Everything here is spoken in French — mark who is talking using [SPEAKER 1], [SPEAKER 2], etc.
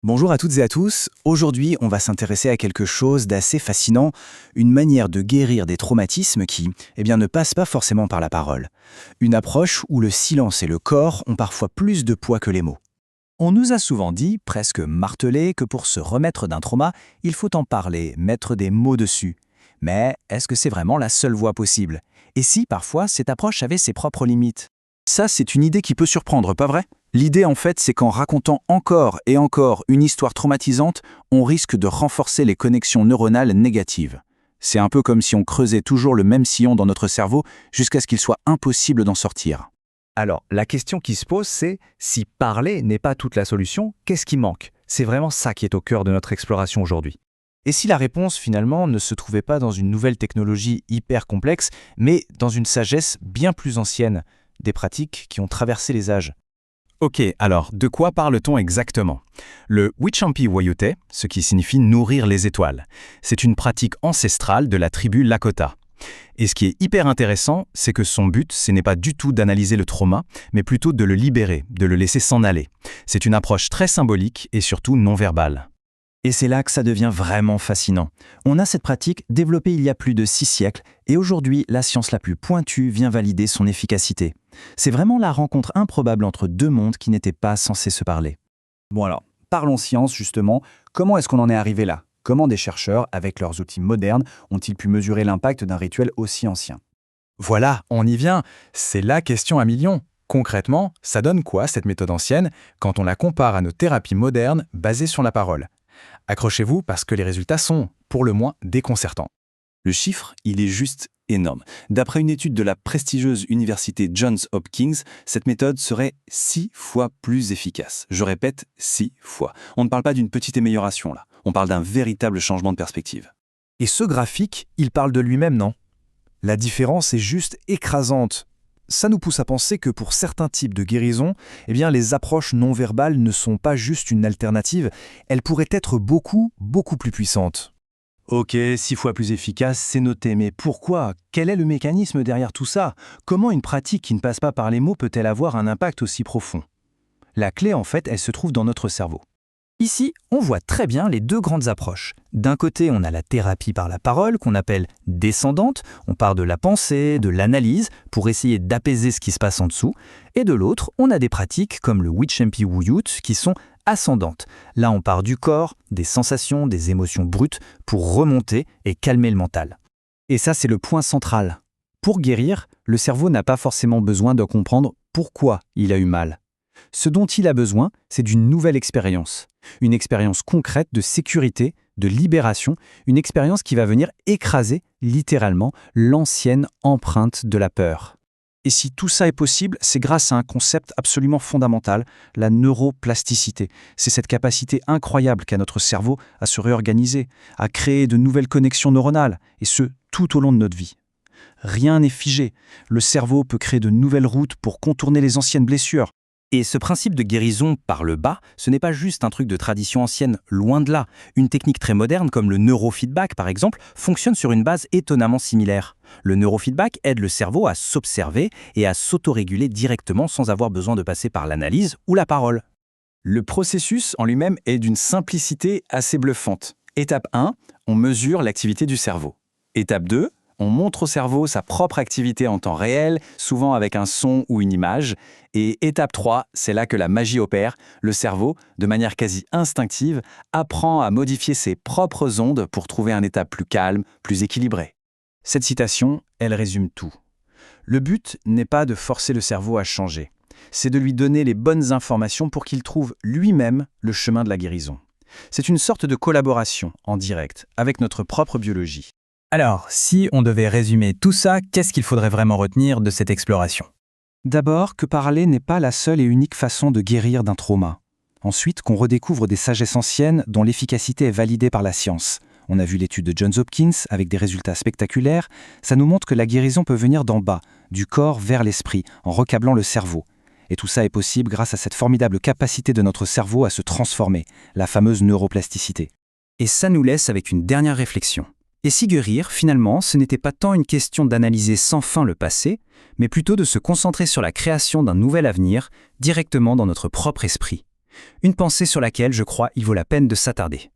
[SPEAKER 1] Bonjour à toutes et à tous. Aujourd'hui, on va s'intéresser à quelque chose d'assez fascinant, une manière de guérir des traumatismes qui, ne passe pas forcément par la parole. Une approche où le silence et le corps ont parfois plus de poids que les mots. On nous a souvent dit, presque martelé, que pour se remettre d'un trauma, il faut en parler, mettre des mots dessus. Mais est-ce que c'est vraiment la seule voie possible? Et si, parfois, cette approche avait ses propres limites? Ça, c'est une idée qui peut surprendre, pas vrai? L'idée, en fait, c'est qu'en racontant encore et encore une histoire traumatisante, on risque de renforcer les connexions neuronales négatives. C'est un peu comme si on creusait toujours le même sillon dans notre cerveau jusqu'à ce qu'il soit impossible d'en sortir.
[SPEAKER 2] Alors, la question qui se pose, c'est si parler n'est pas toute la solution, qu'est-ce qui manque? C'est vraiment ça qui est au cœur de notre exploration aujourd'hui.
[SPEAKER 1] Et si la réponse, finalement, ne se trouvait pas dans une nouvelle technologie hyper complexe, mais dans une sagesse bien plus ancienne, des pratiques qui ont traversé les âges? Ok, alors, de quoi parle-t-on exactement? Le Wichampi Wayute, ce qui signifie nourrir les étoiles, c'est une pratique ancestrale de la tribu Lakota. Et ce qui est hyper intéressant, c'est que son but, ce n'est pas du tout d'analyser le trauma, mais plutôt de le libérer, de le laisser s'en aller. C'est une approche très symbolique et surtout non verbale. Et c'est là que ça devient vraiment fascinant. On a cette pratique développée il y a plus de 6 siècles, et aujourd'hui, la science la plus pointue vient valider son efficacité. C'est vraiment la rencontre improbable entre deux mondes qui n'étaient pas censés se parler. Bon alors, parlons science justement. Comment est-ce qu'on en est arrivé là? Comment des chercheurs, avec leurs outils modernes, ont-ils pu mesurer l'impact d'un rituel aussi ancien?
[SPEAKER 3] Voilà, on y vient. C'est la question à millions. Concrètement, ça donne quoi cette méthode ancienne quand on la compare à nos thérapies modernes basées sur la parole? Accrochez-vous parce que les résultats sont, pour le moins, déconcertants.
[SPEAKER 1] Le chiffre, il est juste énorme. D'après une étude de la prestigieuse université Johns Hopkins, cette méthode serait 6 fois plus efficace. Je répète, 6 fois. On ne parle pas d'une petite amélioration là, on parle d'un véritable changement de perspective.
[SPEAKER 2] Et ce graphique, il parle de lui-même, non? La différence est juste écrasante. Ça nous pousse à penser que pour certains types de guérison, les approches non verbales ne sont pas juste une alternative, elles pourraient être beaucoup plus puissantes.
[SPEAKER 1] Ok, 6 fois plus efficace, c'est noté, mais pourquoi? Quel est le mécanisme derrière tout ça? Comment une pratique qui ne passe pas par les mots peut-elle avoir un impact aussi profond? La clé, en fait, elle se trouve dans notre cerveau.
[SPEAKER 4] Ici, on voit très bien les deux grandes approches. D'un côté, on a la thérapie par la parole, qu'on appelle descendante. On part de la pensée, de l'analyse, pour essayer d'apaiser ce qui se passe en dessous. Et de l'autre, on a des pratiques comme le Wichampi Wuyut qui sont ascendantes. Là, on part du corps, des sensations, des émotions brutes, pour remonter et calmer le mental.
[SPEAKER 1] Et ça, c'est le point central. Pour guérir, le cerveau n'a pas forcément besoin de comprendre pourquoi il a eu mal. Ce dont il a besoin, c'est d'une nouvelle expérience. Une expérience concrète de sécurité, de libération, une expérience qui va venir écraser, littéralement, l'ancienne empreinte de la peur. Et si tout ça est possible, c'est grâce à un concept absolument fondamental, la neuroplasticité. C'est cette capacité incroyable qu'a notre cerveau à se réorganiser, à créer de nouvelles connexions neuronales, et ce, tout au long de notre vie. Rien n'est figé. Le cerveau peut créer de nouvelles routes pour contourner les anciennes blessures.
[SPEAKER 4] Et ce principe de guérison par le bas, ce n'est pas juste un truc de tradition ancienne, loin de là. Une technique très moderne comme le neurofeedback par exemple, fonctionne sur une base étonnamment similaire. Le neurofeedback aide le cerveau à s'observer et à s'autoréguler directement sans avoir besoin de passer par l'analyse ou la parole.
[SPEAKER 1] Le processus en lui-même est d'une simplicité assez bluffante. Étape 1, on mesure l'activité du cerveau. Étape 2, on montre au cerveau sa propre activité en temps réel, souvent avec un son ou une image. Et étape 3, c'est là que la magie opère. Le cerveau, de manière quasi instinctive, apprend à modifier ses propres ondes pour trouver un état plus calme, plus équilibré. Cette citation, elle résume tout. Le but n'est pas de forcer le cerveau à changer. C'est de lui donner les bonnes informations pour qu'il trouve lui-même le chemin de la guérison. C'est une sorte de collaboration en direct avec notre propre biologie.
[SPEAKER 4] Alors, si on devait résumer tout ça, qu'est-ce qu'il faudrait vraiment retenir de cette exploration?
[SPEAKER 1] D'abord, que parler n'est pas la seule et unique façon de guérir d'un trauma. Ensuite, qu'on redécouvre des sagesses anciennes dont l'efficacité est validée par la science. On a vu l'étude de Johns Hopkins avec des résultats spectaculaires. Ça nous montre que la guérison peut venir d'en bas, du corps vers l'esprit, en recablant le cerveau. Et tout ça est possible grâce à cette formidable capacité de notre cerveau à se transformer, la fameuse neuroplasticité.
[SPEAKER 4] Et ça nous laisse avec une dernière réflexion. Et si guérir, finalement, ce n'était pas tant une question d'analyser sans fin le passé, mais plutôt de se concentrer sur la création d'un nouvel avenir directement dans notre propre esprit. Une pensée sur laquelle je crois il vaut la peine de s'attarder.